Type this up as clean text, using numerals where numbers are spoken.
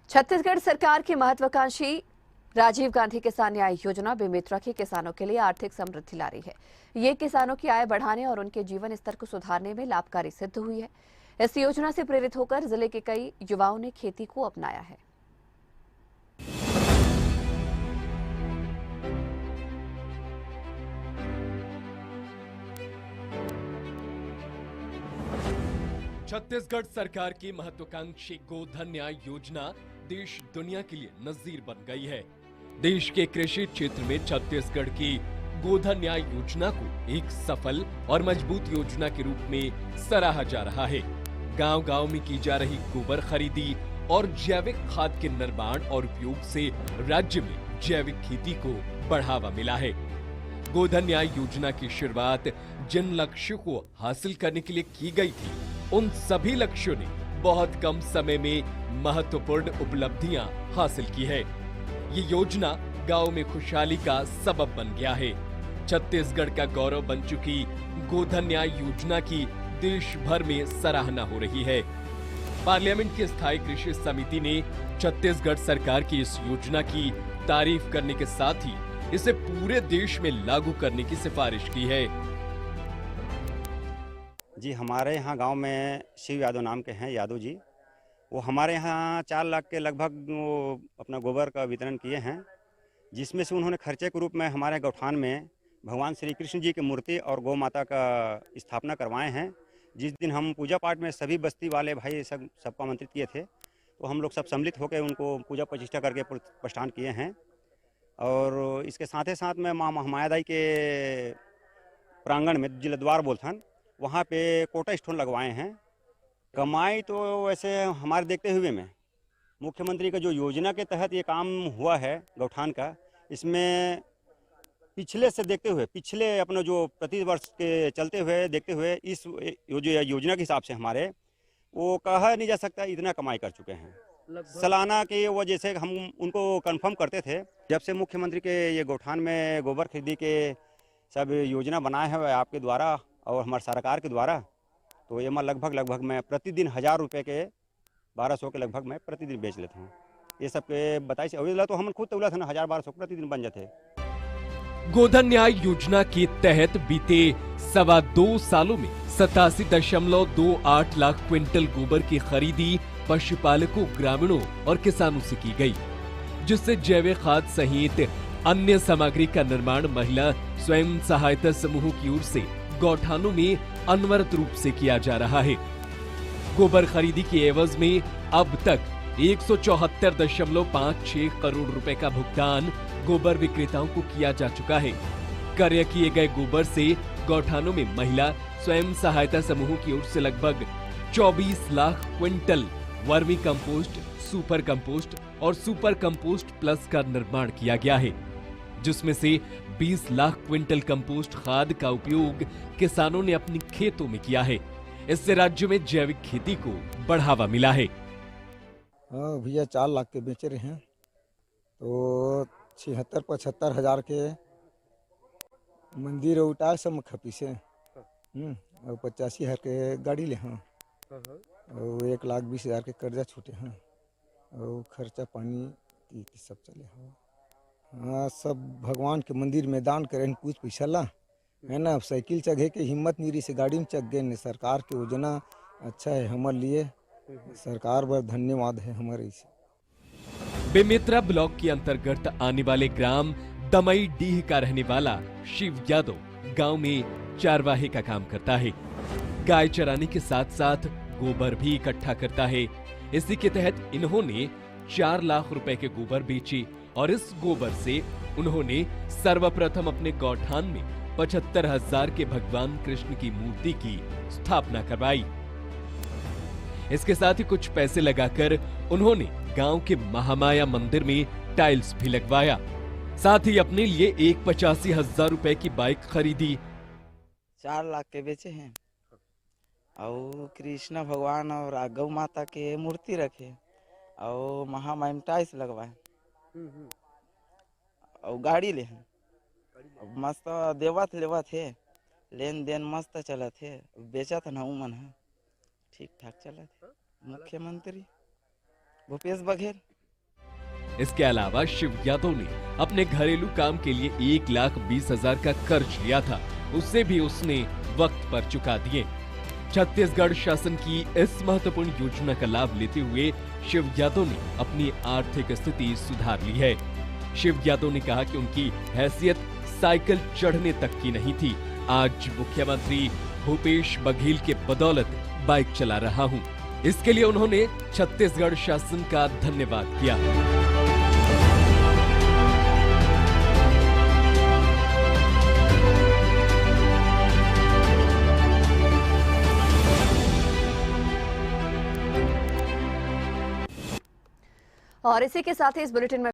छत्तीसगढ़ सरकार की महत्वाकांक्षी राजीव गांधी किसान न्याय योजना बेमेतरा के किसानों के लिए आर्थिक समृद्धि ला रही है। ये किसानों की आय बढ़ाने और उनके जीवन स्तर को सुधारने में लाभकारी सिद्ध हुई है। इस योजना से प्रेरित होकर जिले के कई युवाओं ने खेती को अपनाया है। छत्तीसगढ़ सरकार की महत्वाकांक्षी गोधन न्याय योजना देश दुनिया के लिए नजीर बन गई है। देश के कृषि क्षेत्र में छत्तीसगढ़ की गोधन न्याय योजना को एक सफल और मजबूत योजना के रूप में सराहा जा रहा है। गांव-गांव में की जा रही गोबर खरीदी और जैविक खाद के निर्माण और उपयोग से राज्य में जैविक खेती को बढ़ावा मिला है। गोधन न्याय योजना की शुरुआत जिन लक्ष्यों को हासिल करने के लिए की गई थी, उन सभी लक्ष्यों ने बहुत कम समय में महत्वपूर्ण उपलब्धियां हासिल की है। ये योजना गांव में खुशहाली का सबब बन गया है। छत्तीसगढ़ का गौरव बन चुकी गोधन न्याय योजना की देश भर में सराहना हो रही है। पार्लियामेंट की स्थायी कृषि समिति ने छत्तीसगढ़ सरकार की इस योजना की तारीफ करने के साथ ही इसे पूरे देश में लागू करने की सिफारिश की है। जी, हमारे यहाँ गांव में शिव यादव नाम के हैं यादव जी। वो हमारे यहाँ 4 लाख के लगभग वो अपना गोबर का वितरण किए हैं, जिसमें से उन्होंने खर्चे के रूप में हमारे गौठान में भगवान श्री कृष्ण जी की मूर्ति और गौ माता का स्थापना करवाए हैं। जिस दिन हम पूजा पाठ में सभी बस्ती वाले भाई सबको आमंत्रित किए थे, तो हम लोग सब सम्मिलित होकर उनको पूजा प्रतिष्ठा करके प्रस्थान किए हैं। और इसके साथ ही साथ में माँ महामायादाई के प्रांगण में जिलेद्वार बोलथन, वहाँ पे कोटा स्टोन लगवाए हैं। कमाई तो वैसे हमारे देखते हुए में मुख्यमंत्री का जो योजना के तहत ये काम हुआ है गौठान का, इसमें पिछले से देखते हुए पिछले अपना जो प्रति वर्ष के चलते हुए देखते हुए इस योजना के हिसाब से हमारे वो कहा नहीं जा सकता इतना कमाई कर चुके हैं। सालाना की वजह से हम उनको कंफर्म करते थे। जब से मुख्यमंत्री के ये गौठान में गोबर खरीदी के सब योजना बनाए हैं आपके द्वारा और हमारे सरकार के द्वारा, तो ये मैं लगभग मैं प्रतिदिन 1000 रुपये के 1200 के लगभग मैं प्रतिदिन बेच लेता हूँ। ये सब के बताइए अभी तो हम खुद तौला था ना, 1000-1200 प्रतिदिन बन जाते। गोधन न्याय योजना के तहत बीते 2.25 सालों में 87.28 लाख क्विंटल गोबर की खरीदी पशुपालकों, ग्रामीणों और किसानों से की गई, जिससे जैविक खाद सहित अन्य सामग्री का निर्माण महिला स्वयं सहायता समूह की ओर से गौठानों में अनवरत रूप से किया जा रहा है। गोबर खरीदी के एवज में अब तक 174.56 करोड़ रुपए का भुगतान गोबर विक्रेताओं को किया जा चुका है। क्रय किए गए गोबर से गौठानों में महिला स्वयं सहायता समूह की ओर से लगभग 24 lakh quintal vermi compost, super compost और सुपर कंपोस्ट प्लस का निर्माण किया गया है, जिसमें से 20 लाख क्विंटल कंपोस्ट खाद का उपयोग किसानों ने अपने खेतों में किया है। इससे राज्य में जैविक खेती को बढ़ावा मिला है। हाँ भैया, 4 लाख के बेच रहे हैं, तो 76-75 हजार के मंदिर उठा सब खपी से और 85 हजार के गाड़ी ले हैं और 1,20,000 के कर्जा छूटे हैं और खर्चा पानी की सब चले हैं। हाँ, सब भगवान के मंदिर में दान करें, कुछ पैसा ला है ना। साइकिल चढ़े के हिम्मत नीरी से गाड़ी में चढ़ गए। सरकार की योजना अच्छा है हमारे लिए, सरकार पर धन्यवाद है हमारे इसे। बेमेतरा ब्लॉक के अंतर्गत आने वाले ग्राम दमई डीह का रहने वाला शिव यादव गांव में चारवाहे का काम करता है। गाय चराने के साथ साथ गोबर भी इकट्ठा करता है। इसी के तहत इन्होंने 4 लाख रुपए के गोबर बेचे और इस गोबर से उन्होंने सर्वप्रथम अपने गौठान में 75,000 के भगवान कृष्ण की मूर्ति की स्थापना करवाई। इसके साथ ही कुछ पैसे लगाकर उन्होंने गांव के महामाया मंदिर में टाइल्स भी लगवाया। साथ ही अपने लिए एक 85,000 रुपए की बाइक खरीदी। 4 लाख के बेचे हैं और कृष्ण भगवान और गौ माता के मूर्ति रखे और महामाया में टाइल्स लगवाए और गाड़ी ले हैं। मस्त देवत लेवत है, लेन देन मस्त चलत है, बेचत ना उमन है, ठीक ठाक चलत है। मुख्यमंत्री भूपेश बघेल। इसके अलावा शिव यादव ने अपने घरेलू काम के लिए 1,20,000 का कर्ज लिया था, उससे भी उसने वक्त पर चुका दिए। छत्तीसगढ़ शासन की इस महत्वपूर्ण योजना का लाभ लेते हुए शिव यादव ने अपनी आर्थिक स्थिति सुधार ली है। शिव यादव ने कहा कि उनकी हैसियत साइकिल चढ़ने तक की नहीं थी। आज मुख्यमंत्री भूपेश बघेल के बदौलत बाइक चला रहा हूं। इसके लिए उन्होंने छत्तीसगढ़ शासन का धन्यवाद किया। और इसी के साथ ही इस बुलेटिन में